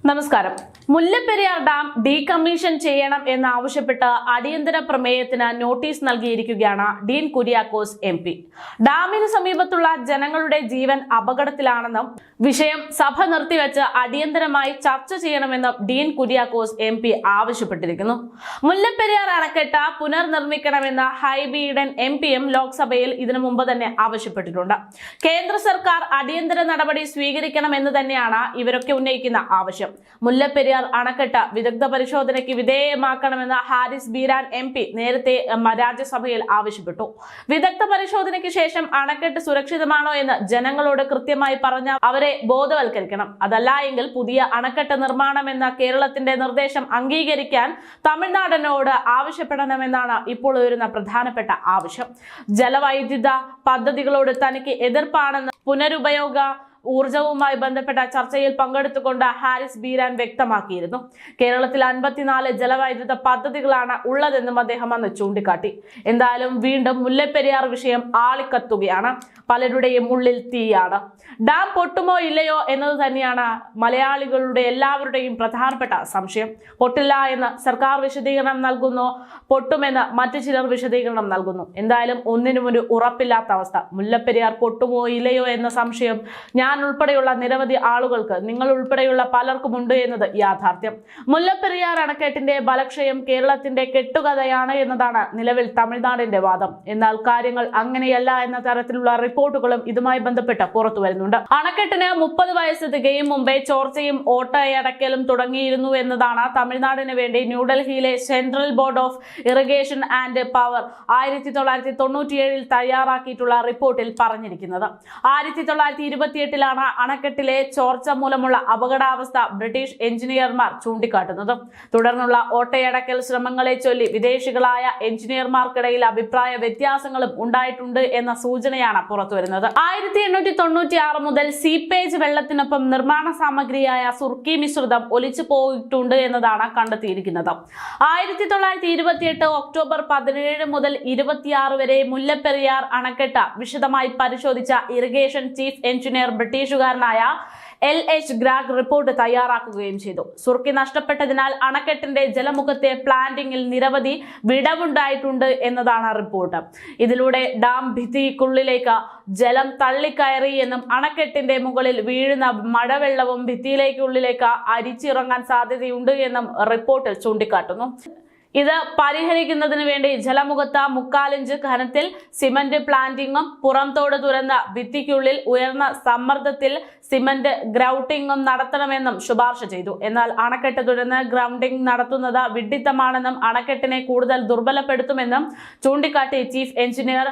നമസ്കാരം. Mullaperiyar dam decommission ചെയ്യണം എന്നാവശ്യപ്പെട്ട് അടിയന്തര പ്രമേയത്തിന് നോട്ടീസ് നൽകിയിരിക്കുകയാണ് ഡീൻ കുര്യാക്കോസ് MP. ഡാമിന് സമീപത്തുള്ള ജനങ്ങളുടെ ജീവൻ അപകടത്തിലാണെന്നും വിഷയം സഭ നിർത്തിവെച്ച് അടിയന്തരമായി ചർച്ച ചെയ്യണമെന്നും ഡീൻ കുര്യാക്കോസ് MP ആവശ്യപ്പെട്ടിരിക്കുന്നു. മുല്ലപ്പെരിയാർ അണക്കെട്ട് പുനർനിർമ്മിക്കണമെന്ന് ഹൈബി ഈഡൻ MPയും ലോക്സഭയിൽ ഇതിനു മുമ്പ് തന്നെ ആവശ്യപ്പെട്ടിട്ടുണ്ട്. കേന്ദ്ര സർക്കാർ അടിയന്തര നടപടി സ്വീകരിക്കണമെന്ന് തന്നെയാണ് ഇവരൊക്കെ ഉന്നയിക്കുന്ന ആവശ്യം. മുല്ലപ്പെരിയാർ അണക്കെട്ട് വിദഗ്ധ പരിശോധനയ്ക്ക് വിധേയമാക്കണമെന്ന് ഹാരിസ് ബീരാൻ MP നേരത്തെ രാജ്യസഭയിൽ ആവശ്യപ്പെട്ടു. വിദഗ്ധ പരിശോധനയ്ക്ക് ശേഷം അണക്കെട്ട് സുരക്ഷിതമാണോ എന്ന് ജനങ്ങളോട് കൃത്യമായി പറഞ്ഞ് അവരെ ബോധവൽക്കരിക്കണം. അതല്ല എങ്കിൽ പുതിയ അണക്കെട്ട് നിർമ്മാണമെന്ന കേരളത്തിന്റെ നിർദ്ദേശം അംഗീകരിക്കാൻ തമിഴ്നാടിനോട് ആവശ്യപ്പെടണമെന്നാണ് ഇപ്പോൾ ഉയരുന്ന പ്രധാനപ്പെട്ട ആവശ്യം. ജലവൈദ്യുത പദ്ധതികളോട് തനിക്ക് എതിർപ്പാണെന്ന് പുനരുപയോഗ ഊർജവുമായി ബന്ധപ്പെട്ട ചർച്ചയിൽ പങ്കെടുത്തുകൊണ്ട് ഹാരിസ് ബീരാൻ വ്യക്തമാക്കിയിരുന്നു. കേരളത്തിൽ 54 ജലവൈദ്യുത പദ്ധതികളാണ് ഉള്ളതെന്നും അദ്ദേഹം അന്ന് ചൂണ്ടിക്കാട്ടി. എന്തായാലും വീണ്ടും മുല്ലപ്പെരിയാർ വിഷയം ആളിക്കത്തുകയാണ്. പലരുടെയും ഉള്ളിൽ തീയാണ്. ഡാം പൊട്ടുമോ ഇല്ലയോ എന്നത് തന്നെയാണ് മലയാളികളുടെ എല്ലാവരുടെയും പ്രധാനപ്പെട്ട സംശയം. പൊട്ടില്ല എന്ന് സർക്കാർ വിശദീകരണം നൽകുന്നു, പൊട്ടുമെന്ന് മറ്റു ചിലർ വിശദീകരണം നൽകുന്നു. എന്തായാലും ഒന്നിനും ഒരു ഉറപ്പില്ലാത്ത അവസ്ഥ. മുല്ലപ്പെരിയാർ പൊട്ടുമോ ഇല്ലയോ എന്ന സംശയം ഞാൻ ഉൾപ്പെടെയുള്ള നിരവധി ആളുകൾക്ക്, നിങ്ങൾ ഉൾപ്പെടെയുള്ള പലർക്കുമുണ്ട് എന്നത് യാഥാർത്ഥ്യം. മുല്ലപ്പെരിയാർ അണക്കെട്ടിന്റെ ബലക്ഷയം കേരളത്തിന്റെ കെട്ടുകഥയാണ് എന്നതാണ് നിലവിൽ തമിഴ്നാടിന്റെ വാദം. എന്നാൽ കാര്യങ്ങൾ അങ്ങനെയല്ല എന്ന തരത്തിലുള്ള റിപ്പോർട്ടുകളും ഇതുമായി ബന്ധപ്പെട്ട് പുറത്തു വരുന്നുണ്ട്. അണക്കെട്ടിന് 30 വയസ്സ് തികയും മുമ്പേ ചോർച്ചയും ഓട്ടയടക്കലും തുടങ്ങിയിരുന്നു എന്നതാണ് തമിഴ്നാടിന് വേണ്ടി ന്യൂഡൽഹിയിലെ central board of irrigation and power 1997 തയ്യാറാക്കിയിട്ടുള്ള റിപ്പോർട്ടിൽ പറഞ്ഞിരിക്കുന്നത്. 1928 അണക്കെട്ടിലെ ചോർച്ച മൂലമുള്ള അപകടാവസ്ഥ ബ്രിട്ടീഷ് എഞ്ചിനീയർമാർ ചൂണ്ടിക്കാട്ടുന്നത്. തുടർന്നുള്ള ഓട്ടയടക്കൽ ശ്രമങ്ങളെ ചൊല്ലി വിദേശികളായ എഞ്ചിനീയർമാർക്കിടയിൽ അഭിപ്രായ വ്യത്യാസങ്ങളും ഉണ്ടായിട്ടുണ്ട് എന്ന സൂചനയാണ് പുറത്തുവരുന്നത്. 1896 മുതൽ സീപ്പേജ് വെള്ളത്തിനൊപ്പം നിർമ്മാണ സാമഗ്രിയായ സുർക്കി മിശ്രിതം ഒലിച്ചു പോയിട്ടുണ്ട് എന്നതാണ് കണ്ടെത്തിയിരിക്കുന്നത്. 1928 ഒക്ടോബർ 17 മുതൽ 26 വരെ മുല്ലപ്പെരിയാർ അണക്കെട്ട് വിശദമായി പരിശോധിച്ച ഇറിഗേഷൻ ചീഫ് എഞ്ചിനീയർ ബ്രിട്ടീഷുകാരനായ LH ഗ്രാഗ് റിപ്പോർട്ട് തയ്യാറാക്കുകയും ചെയ്തു. സുർക്കി നഷ്ടപ്പെട്ടതിനാൽ അണക്കെട്ടിന്റെ ജലമുഖത്തെ പ്ലാന്റിംഗിൽ നിരവധി വിടവുണ്ടായിട്ടുണ്ട് എന്നതാണ് റിപ്പോർട്ട്. ഇതിലൂടെ ഡാം ഭിത്തിക്കുള്ളിലേക്ക് ജലം തള്ളിക്കയറി എന്നും അണക്കെട്ടിന്റെ മുകളിൽ വീഴുന്ന മഴവെള്ളവും ഭിത്തിയിലേക്കുള്ളിലേക്ക് അരിച്ചിറങ്ങാൻ സാധ്യതയുണ്ട് എന്നും റിപ്പോർട്ടിൽ ചൂണ്ടിക്കാട്ടുന്നു. ഇത് പരിഹരിക്കുന്നതിന് വേണ്ടി ജലമുഖത്ത് 3/4 ഇഞ്ച് ഘനത്തിൽ സിമന്റ് പ്ലാന്റിങ്ങും പുറംതോട് തുറന്ന ഭിത്തിക്കുള്ളിൽ ഉയർന്ന സമ്മർദ്ദത്തിൽ സിമന്റ് ഗ്രൗട്ടിങ്ങും നടത്തണമെന്നും ശുപാർശ ചെയ്തു. എന്നാൽ അണക്കെട്ട് തുറന്ന് ഗ്രൗണ്ടിംഗ് നടത്തുന്നത് വിഡ്ഢിത്തമാണെന്നും അണക്കെട്ടിനെ കൂടുതൽ ദുർബലപ്പെടുത്തുമെന്നും ചൂണ്ടിക്കാട്ടി ചീഫ് എഞ്ചിനീയർ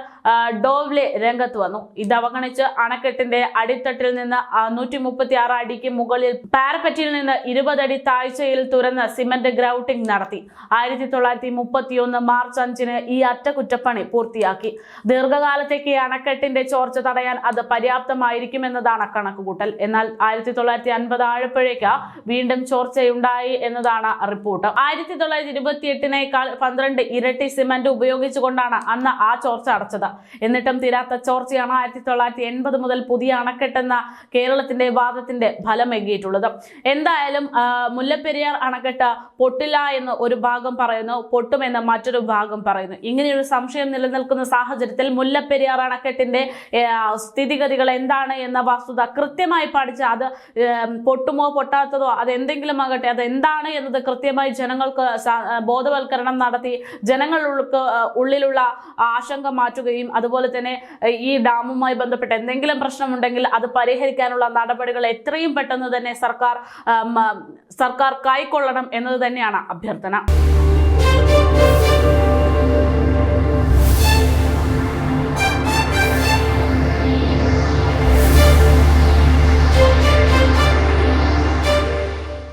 ഡോവ്ലെ രംഗത്ത് വന്നു. ഇത് അവഗണിച്ച് അണക്കെട്ടിന്റെ അടിത്തട്ടിൽ നിന്ന് 136 അടിക്ക് മുകളിൽ പാരപ്പറ്റിൽ നിന്ന് 20 അടി താഴ്ചയിൽ തുറന്ന് സിമന്റ് ഗ്രൗട്ടിംഗ് നടത്തി. 1931 മാർച്ച് 5 ഈ അറ്റകുറ്റപ്പണി പൂർത്തിയാക്കി. ദീർഘകാലത്തേക്ക് അണക്കെട്ടിന്റെ ചോർച്ച തടയാൻ അത് പര്യാപ്തമായിരിക്കുമെന്നതാണ് കണക്കുകൂട്ടൽ. എന്നാൽ 1950 ആഴപ്പോഴേക്ക് വീണ്ടും ചോർച്ചയുണ്ടായി എന്നതാണ് റിപ്പോർട്ട്. 1928 12 ഇരട്ടി സിമന്റ് ഉപയോഗിച്ചുകൊണ്ടാണ് അന്ന് ആ ചോർച്ച അടച്ചത്. എന്നിട്ടും തീരാത്ത ചോർച്ചയാണ് 1980 മുതൽ പുതിയ അണക്കെട്ടെന്ന കേരളത്തിന്റെ വാദത്തിന്റെ ഫലമേകിയിട്ടുള്ളത്. എന്തായാലും മുല്ലപ്പെരിയാർ അണക്കെട്ട് പൊട്ടില്ല എന്ന് ഒരു ഭാഗം പറയുന്നു, പൊട്ടുമെന്ന് മറ്റൊരു ഭാഗം പറയുന്നു. ഇങ്ങനെയൊരു സംശയം നിലനിൽക്കുന്ന സാഹചര്യത്തിൽ മുല്ലപ്പെരിയാർ അണക്കെട്ടിന്റെ സ്ഥിതിഗതികൾ എന്താണ് എന്ന വസ്തുത കൃത്യമായി പഠിച്ച് അത് പൊട്ടുമോ പൊട്ടാത്തതോ അതെന്തെങ്കിലും ആകട്ടെ അതെന്താണ് എന്നത് കൃത്യമായി ജനങ്ങൾക്ക് ബോധവൽക്കരണം നടത്തി ജനങ്ങൾക്ക് ഉള്ളിലുള്ള ആശങ്ക മാറ്റുകയും അതുപോലെ തന്നെ ഈ ഡാമുമായി ബന്ധപ്പെട്ട് എന്തെങ്കിലും പ്രശ്നമുണ്ടെങ്കിൽ അത് പരിഹരിക്കാനുള്ള നടപടികൾ എത്രയും പെട്ടെന്ന് തന്നെ സർക്കാർ കൈക്കൊള്ളണം എന്നത് തന്നെയാണ് അഭ്യർത്ഥന.